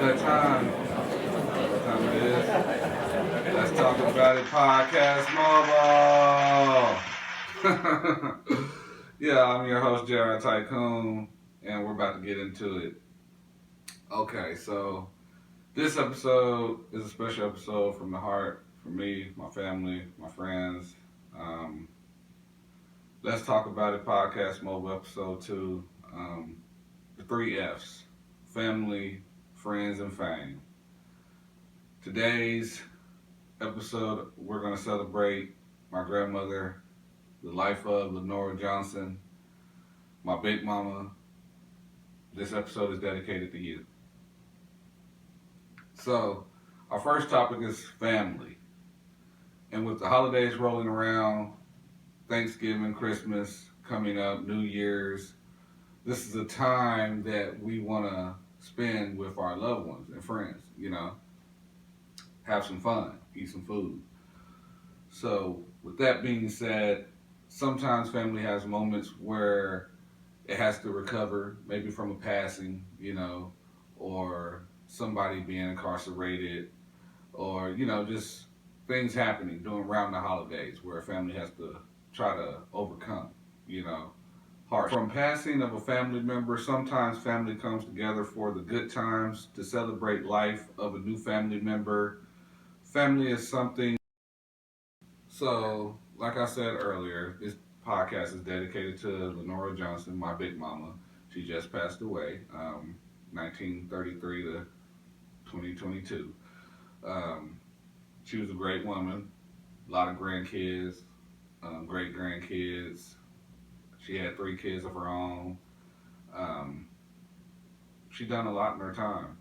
that time. What time it is? Let's talk about it. Podcast Mobile. Yeah, I'm your host Jared Tycoon, and we're about to get into it. Okay, so this episode is a special episode from the heart for me, my family, my friends. Um, Let's talk about it. Podcast Mobile episode 2. The 3 F's: family, friends, and fame. Today's episode, we're going to celebrate my grandmother, the life of Lenora Johnson, my big mama. This episode is dedicated to you. So, our first topic is family. And with the holidays rolling around, Thanksgiving, Christmas coming up, New Year's, this is a time that we want to spend with our loved ones and friends, have some fun, eat some food. So, with that being said, sometimes family has moments where it has to recover, maybe from a passing, or somebody being incarcerated, or, just things happening during around the holidays where a family has to try to overcome, harsh. From passing of a family member, sometimes family comes together for the good times to celebrate life of a new family member. Family is something. So, like I said earlier, this podcast is dedicated to Lenora Johnson, my big mama. She just passed away, 1933 to 2022. She was a great woman, a lot of grandkids, great grandkids. She had 3 kids of her own. Um, she done a lot in her time,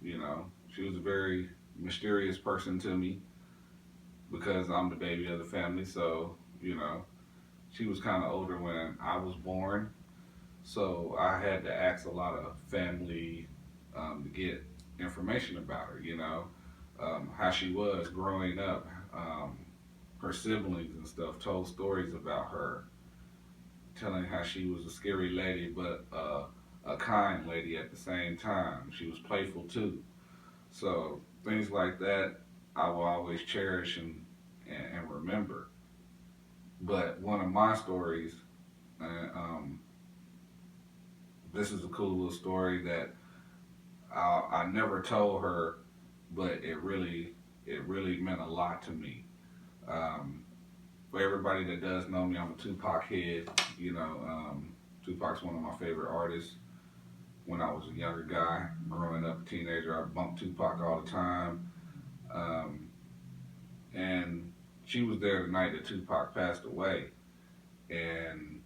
She was a very mysterious person to me because I'm the baby of the family. So, she was kind of older when I was born. So I had to ask a lot of family to get information about her, how she was growing up, her siblings and stuff told stories about her, telling how she was a scary lady, but a kind lady at the same time. She was playful too. So things like that I will always cherish and remember. But one of my stories, this is a cool little story that I never told her, but it really meant a lot to me. Um, for everybody that does know me, I'm a Tupac head. Tupac's one of my favorite artists. When I was a younger guy, growing up a teenager, I bumped Tupac all the time. Um, and she was there the night that Tupac passed away. And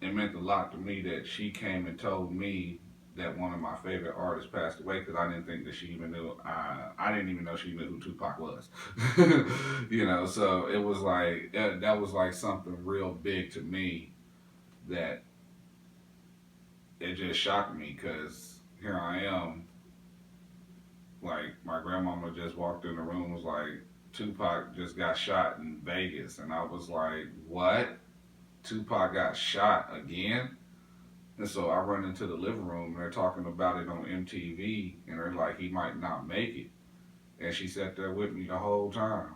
it meant a lot to me that she came and told me that one of my favorite artists passed away because I didn't think that she even knew. I didn't even know she knew who Tupac was. So it was like that was like something real big to me that it just shocked me because here I am, like my grandmama just walked in the room, was like, Tupac just got shot in Vegas, and I was like, what? Tupac got shot again? And so I run into the living room and they're talking about it on MTV and they're like, he might not make it. And she sat there with me the whole time,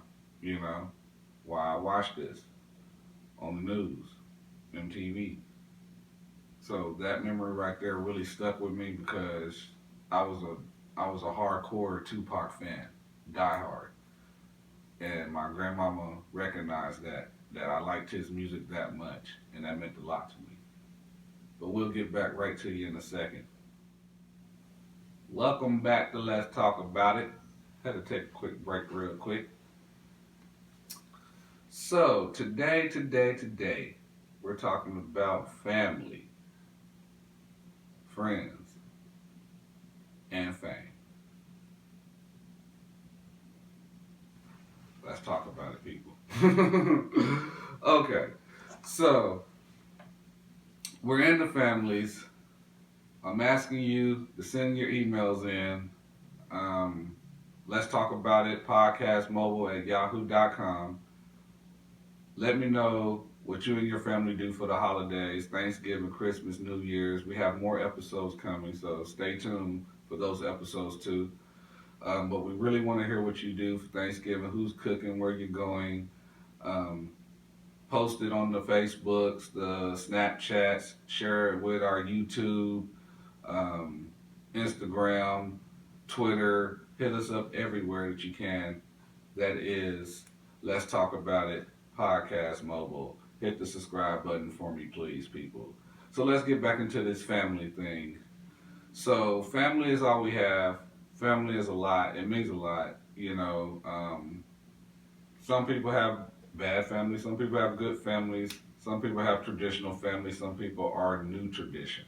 while I watched this on the news, MTV. So that memory right there really stuck with me because I was a hardcore Tupac fan, diehard. And my grandmama recognized that I liked his music that much, and that meant a lot to me. But we'll get back right to you in a second. Welcome back to Let's Talk About It. Had to take a quick break real quick. So today, we're talking about family, friends, and fame. Let's talk about it, people. Okay, so we're in the families. I'm asking you to send your emails in. Let's talk about it, podcastmobile@yahoo.com. Let me know what you and your family do for the holidays, Thanksgiving, Christmas, New Year's. We have more episodes coming, so stay tuned for those episodes too. But we really want to hear what you do for Thanksgiving. Who's cooking? Where you're going? Um, Post it on the Facebooks, the Snapchats. Share it with our YouTube, um, Instagram, Twitter. Hit us up everywhere that you can. That is, let's talk about it. Podcast mobile. Hit the subscribe button for me, please, people. So let's get back into this family thing. So family is all we have. Family is a lot. It means a lot. Some people have bad families. Some people have good families. Some people have traditional families. Some people are new tradition.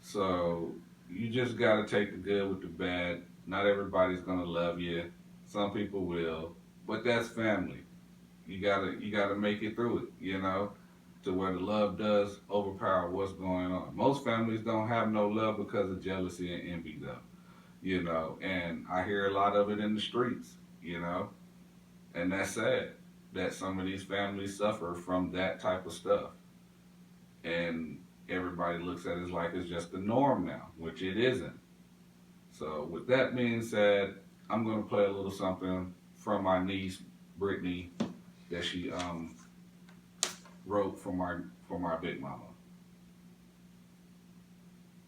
So you just got to take the good with the bad. Not everybody's gonna love you. Some people will, but that's family. You gotta make it through it. To where the love does overpower what's going on. Most families don't have no love because of jealousy and envy, though. And I hear a lot of it in the streets. And that's sad that some of these families suffer from that type of stuff. And everybody looks at it like it's just the norm now, which it isn't. So, with that being said, I'm going to play a little something from my niece, Brittany, that she wrote for my big mama.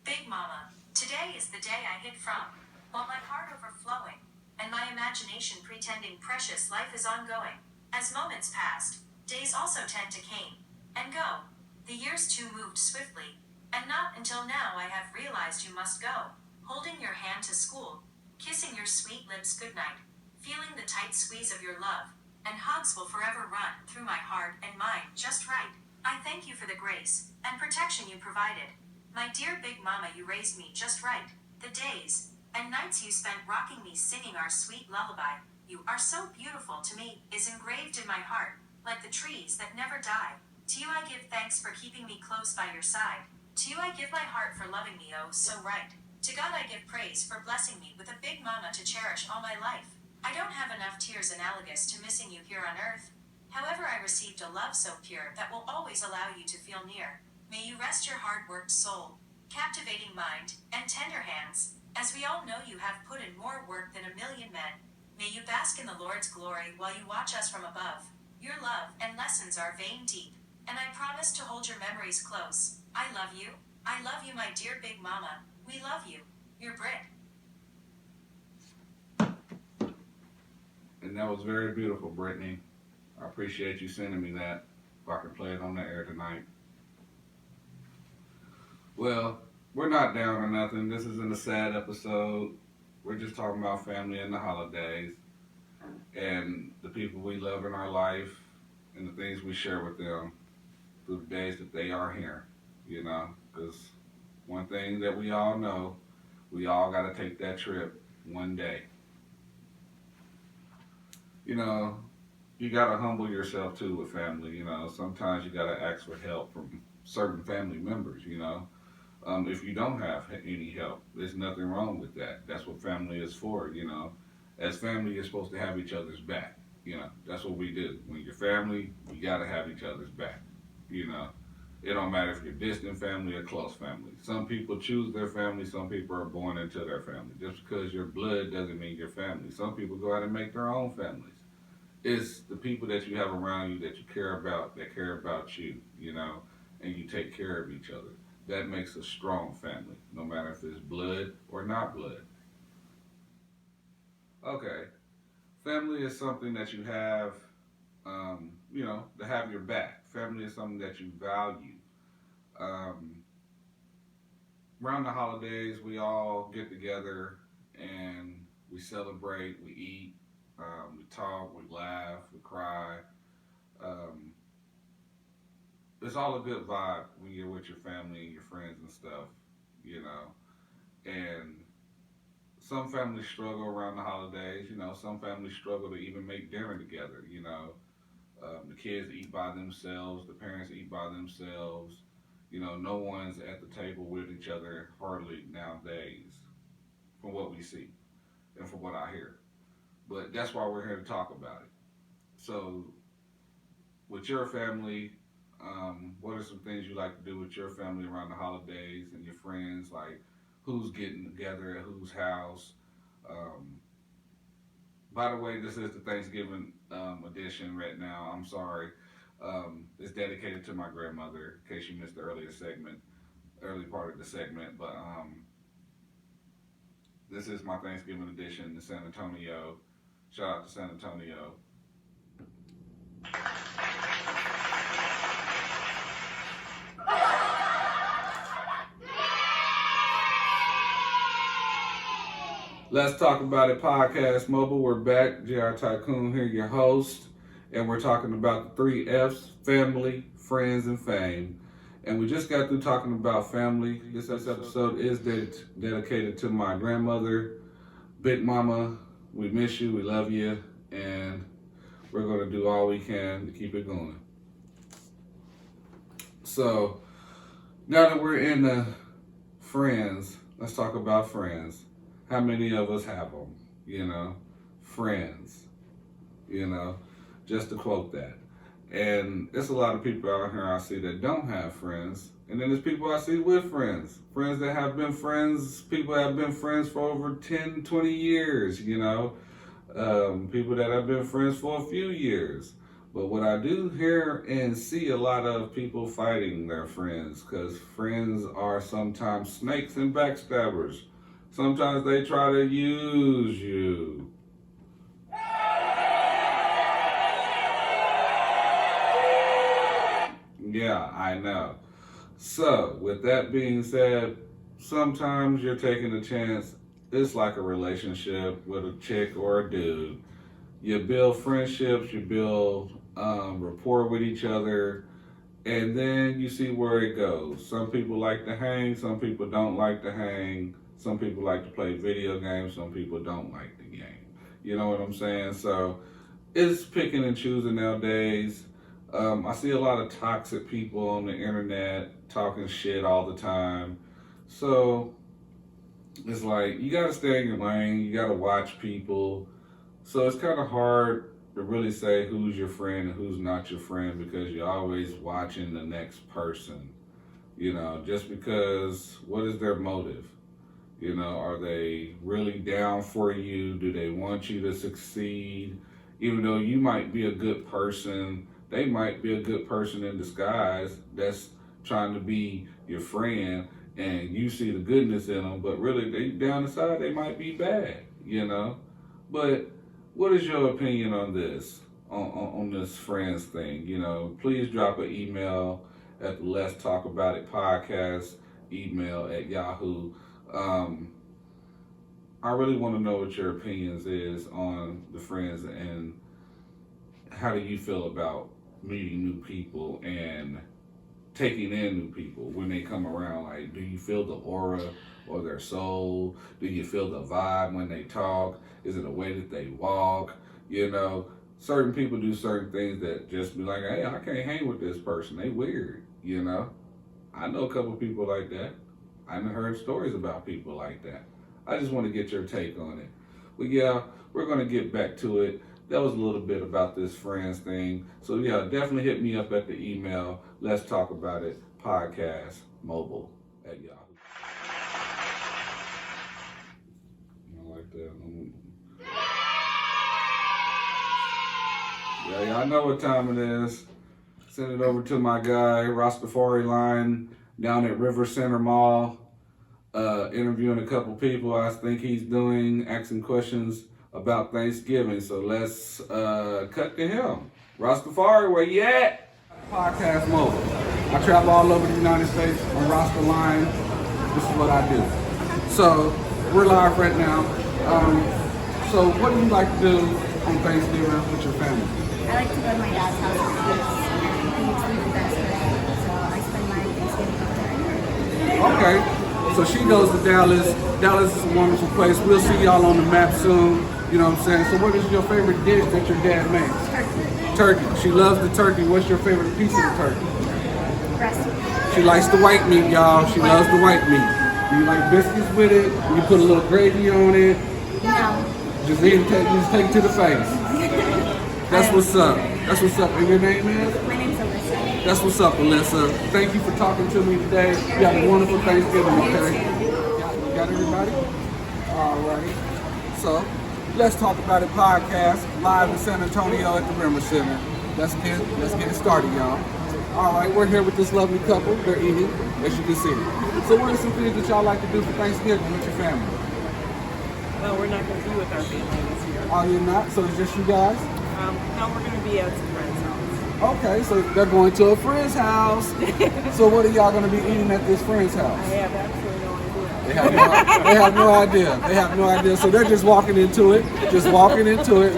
Big Mama, today is the day I hid from, while my heart overflowing, and my imagination pretending precious life is ongoing. As moments passed, days also tend to came and go. The years too moved swiftly, and not until now I have realized you must go. Holding your hand to school, kissing your sweet lips goodnight, feeling the tight squeeze of your love, and hugs will forever run through my heart and mind just right. I thank you for the grace and protection you provided. My dear Big Mama, you raised me just right. The days and nights you spent rocking me singing our sweet lullaby, you are so beautiful to me, is engraved in my heart, like the trees that never die. To you I give thanks for keeping me close by your side. To you I give my heart for loving me oh so right. To God I give praise for blessing me with a big mama to cherish all my life. I don't have enough tears analogous to missing you here on earth. However, I received a love so pure that will always allow you to feel near. May you rest your hard-worked soul, captivating mind, and tender hands. As we all know, you have put in more work than a million men. May you bask in the Lord's glory while you watch us from above. Your love and lessons are vein deep, and I promise to hold your memories close. I love you. I love you, my dear Big Mama. We love you. Your Brit. And that was very beautiful, Brittany. I appreciate you sending me that. If I can play it on the air tonight. Well, we're not down or nothing. This isn't a sad episode. We're just talking about family and the holidays and the people we love in our life and the things we share with them through the days that they are here. Because one thing that we all know, we all got to take that trip one day. You know, you got to humble yourself too with family. Sometimes you got to ask for help from certain family members. If you don't have any help, there's nothing wrong with that. That's what family is for. As family, you're supposed to have each other's back. That's what we do. When you're family, you got to have each other's back. You know, it don't matter if you're distant family or close family. Some people choose their family. Some people are born into their family. Just because you're blood doesn't mean you're family. Some people go out and make their own families. It's the people that you have around you that you care about, that care about you, and you take care of each other. That makes a strong family, no matter if it's blood or not blood. Okay, family is something that you have, to have your back. Family is something that you value. Um, Around the holidays, we all get together and we celebrate, we eat, we talk, we laugh, we cry. Um, it's all a good vibe when you're with your family and your friends and stuff, you know. And some families struggle around the holidays. Some families struggle to even make dinner together. The kids eat by themselves, the parents eat by themselves. No one's at the table with each other hardly nowadays, from what we see and from what I hear. But that's why we're here to talk about it. So, with your family, what are some things you like to do with your family around the holidays and your friends? Like, who's getting together at whose house. Um, by the way, this is the Thanksgiving edition right now. I'm sorry. It's dedicated to my grandmother, in case you missed the early part of the segment. But this is my Thanksgiving edition in San Antonio. Shout out to San Antonio. Let's Talk About It podcast mobile. We're back. JR Tycoon here, your host. And we're talking about the three F's: family, friends, and fame. And we just got through talking about family. This episode is dedicated to my grandmother, Big Mama. We miss you, we love you, and we're going to do all we can to keep it going. So, now that we're in the friends, let's talk about friends. How many of us have them? Friends. Just to quote that. And there's a lot of people out here I see that don't have friends. And then there's people I see with friends. Friends that have been friends, people that have been friends for over 10, 20 years, people that have been friends for a few years. But what I do hear and see a lot of people fighting their friends, because friends are sometimes snakes and backstabbers. Sometimes they try to use you. Yeah, I know. So, with that being said, sometimes you're taking a chance. It's like a relationship with a chick or a dude. You build friendships, you build rapport with each other, and then you see where it goes. Some people like to hang, some people don't like to hang. Some people like to play video games, some people don't like the game. You know what I'm saying? So it's picking and choosing nowadays. I see a lot of toxic people on the internet talking shit all the time. So it's like, you gotta stay in your lane, you gotta watch people. So it's kind of hard to really say who's your friend and who's not your friend, because you're always watching the next person. Just because, what is their motive? Are they really down for you? Do they want you to succeed? Even though you might be a good person, they might be a good person in disguise that's trying to be your friend, and you see the goodness in them, but really they down inside they might be bad, But what is your opinion on this, on this friends thing? Please drop an email at the Let's Talk About It podcast email at Yahoo. I really want to know what your opinions is on the friends, and how do you feel about meeting new people and taking in new people when they come around? Like, do you feel the aura or their soul? Do you feel the vibe when they talk? Is it the way that they walk? Certain people do certain things that just be like, hey, I can't hang with this person. They weird, I know a couple people like that. I've heard stories about people like that. I just want to get your take on it. Well, yeah, we're going to get back to it. That was a little bit about this friends thing. So, yeah, definitely hit me up at the email, Let's Talk About It, podcast, mobile, at Yahoo. I like that. Yeah, y'all know what time it is. Send it over to my guy, Rastafari Line, down at River Center Mall. Interviewing a couple people I think he's doing, asking questions about Thanksgiving. So let's cut to him. Rastafari, where you at? Podcast mobile. I travel all over the United States on Rasta Line. This is what I do. So we're live right now. So what do you like to do on Thanksgiving with your family? I like to go to my dad's house because he makes food the best way. So I spend my Thanksgiving up there. Okay. So she goes to Dallas. Dallas is a wonderful place. We'll see y'all on the map soon. You know what I'm saying? So what is your favorite dish that your dad makes? Turkey. Turkey. She loves the turkey. What's your favorite piece of the turkey? Breast meat. She likes the white meat, y'all. She loves the white meat. Do you like biscuits with it? You put a little gravy on it? No. Just eat it, just take it to the face. That's what's up. That's what's up. And your name is? My name's Alyssa. That's what's up, Alyssa. Thank you for talking to me today. You have a wonderful Thanksgiving, okay? everybody? Alrighty. So, let's talk about it podcast live in San Antonio at the Rimmer Center. Let's get it started, y'all. Alright, we're here with this lovely couple. They're eating, as you can see. So what are some things that y'all like to do for Thanksgiving with your family? No, we're not going to be with our family this year. Oh, you're not? So it's just you guys? No, we're going to be at some friend's house. Okay, so they're going to a friend's house. So what are y'all going to be eating at this friend's house? I have absolutely no idea. They have no idea. They have no idea. So they're just walking into it.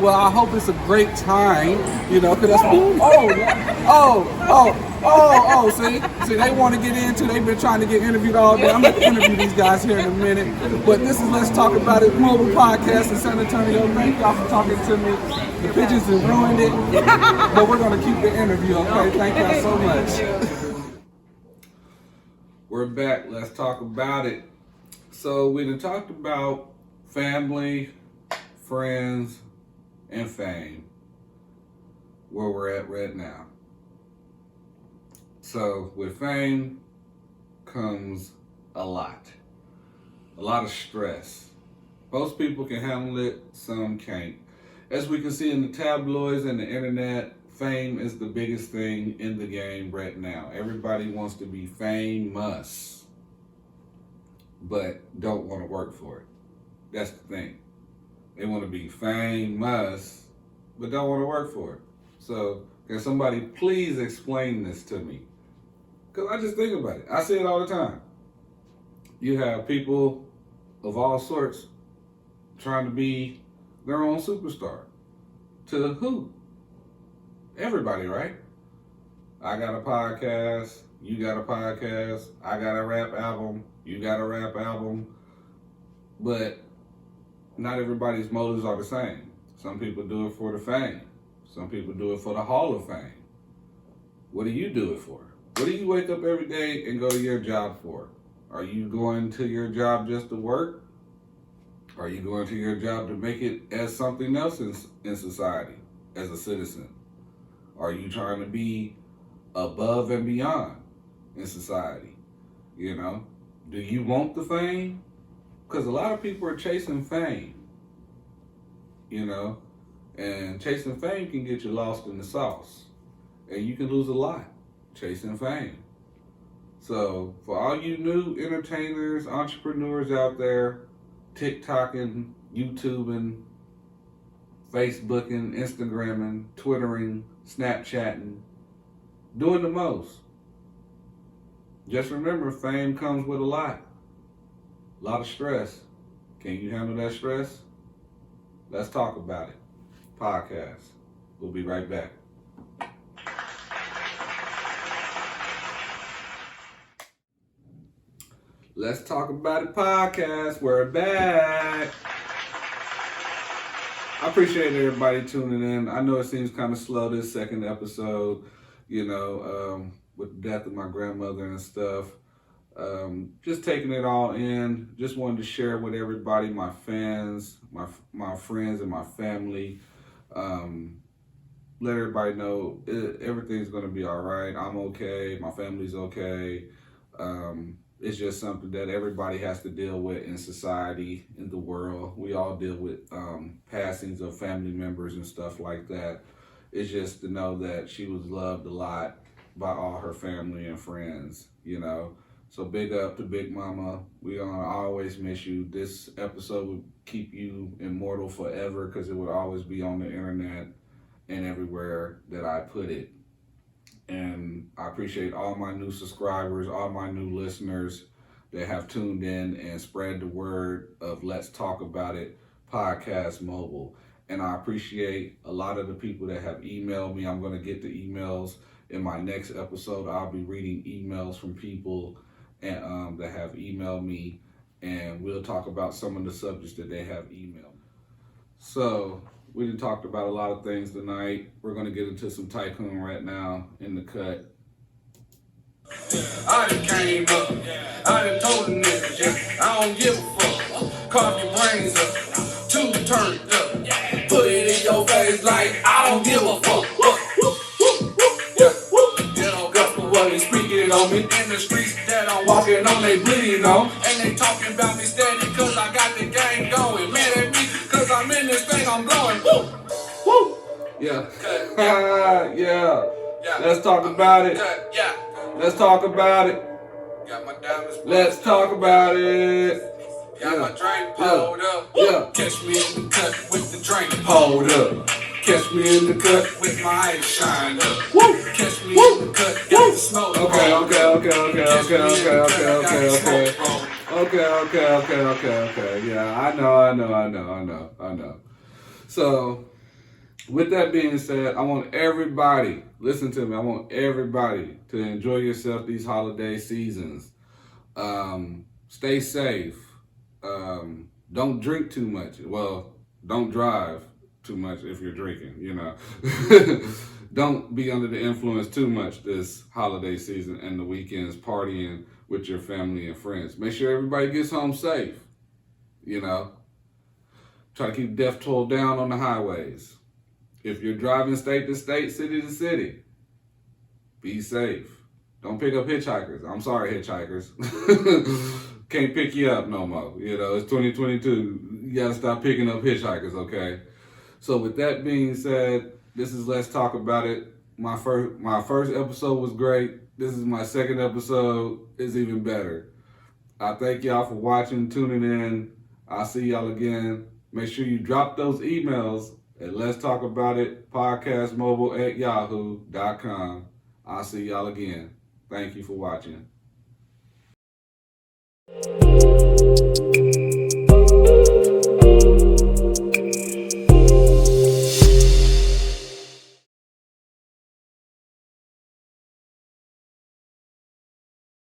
Well, I hope it's a great time, because that's See, they want to get into. They've been trying to get interviewed all day. I'm going to interview these guys here in a minute. But this is Let's Talk About It mobile podcast in San Antonio. Thank y'all for talking to me. The pigeons have ruined it, but we're going to keep the interview. Okay, thank y'all so much. We're back. Let's talk about it. So we done talked about family, friends, and fame, where we're at right now. So with fame comes a lot of stress. Most people can handle it, some can't. As we can see in the tabloids and the internet, fame is the biggest thing in the game right now. Everybody wants to be famous, but don't want to work for it. That's the thing. They want to be famous, but don't want to work for it. So can somebody please explain this to me? Because I just think about it. I see it all the time. You have people of all sorts trying to be their own superstar. To who? Everybody, right? I got a podcast. You got a podcast. I got a rap album. You got a rap album. But not everybody's motives are the same. Some people do it for the fame. Some people do it for the Hall of Fame. What do you do it for? What do you wake up every day and go to your job for? Are you going to your job just to work? Are you going to your job to make it as something else in society, as a citizen? Are you trying to be above and beyond in society? Do you want the fame? Because a lot of people are chasing fame, and chasing fame can get you lost in the sauce. And you can lose a lot chasing fame. So for all you new entertainers, entrepreneurs out there, TikToking, YouTubing, Facebooking, Instagramming, Twittering, Snapchatting, doing the most. Just remember, fame comes with a lot of stress. Can you handle that stress? Let's talk about it. Podcast. We'll be right back. Let's Talk About It podcast. We're back. I appreciate everybody tuning in. I know it seems kind of slow this second episode, with the death of my grandmother and stuff. Just taking it all in. Just wanted to share with everybody, my fans, my friends, and my family. Let everybody know everything's going to be all right. I'm okay. My family's okay. It's just something that everybody has to deal with in society, in the world. We all deal with passings of family members and stuff like that. It's just to know that she was loved a lot by all her family and friends, So big up to Big Mama. We gonna always miss you. This episode would keep you immortal forever because it would always be on the internet and everywhere that I put it. And I appreciate all my new subscribers, all my new listeners that have tuned in and spread the word of Let's Talk About It podcast mobile. And I appreciate a lot of the people that have emailed me. I'm going to get the emails in my next episode. I'll be reading emails from people and that have emailed me, and we'll talk about some of the subjects that they have emailed. So we done talked about a lot of things tonight. We're going to get into some Tycoon right now in the cut. I done came up, I done told the niggas, yeah, I don't give a fuck. Carve your brains up, two turned up, put it in your face like I don't give a fuck. Gospel what they speaking on me in the streets that I'm walking on, they bleeding on, and they talking about me steady. Yeah. Cut. Yeah. Yeah. Let's talk about it. Cut. Yeah. Let's talk about it. Got my diamonds. Let's talk about it. Got my Yeah. drink pulled up. Yeah. Catch me in the cut with the drink. Hold up. Catch me in the cut. With my eyes shined up. Woo. Catch me in the cut. Got the smoke. Okay. rolled up. Catch me in the cut, got the Okay. smoke rolled. Okay. Yeah, I know. So, with that being said, I want everybody, listen to me, I want everybody to enjoy yourself these holiday seasons. Stay safe. Don't drink too much. Well, don't drive too much if you're drinking, you know. Don't be under the influence too much this holiday season and the weekends partying with your family and friends. Make sure everybody gets home safe, you know. Try to keep death toll down on the highways. If you're driving state to state, city to city, be safe. Don't pick up hitchhikers. I'm sorry, hitchhikers. Can't pick you up no more. You know, it's 2022. You gotta stop picking up hitchhikers, okay? So with that being said, this is Let's Talk About It. My first episode was great. This is my second episode. It's even better. I thank y'all for watching, tuning in. I'll see y'all again. Make sure you drop those emails at Let's Talk About It podcastmobile@yahoo.com. I'll see y'all again. Thank you for watching.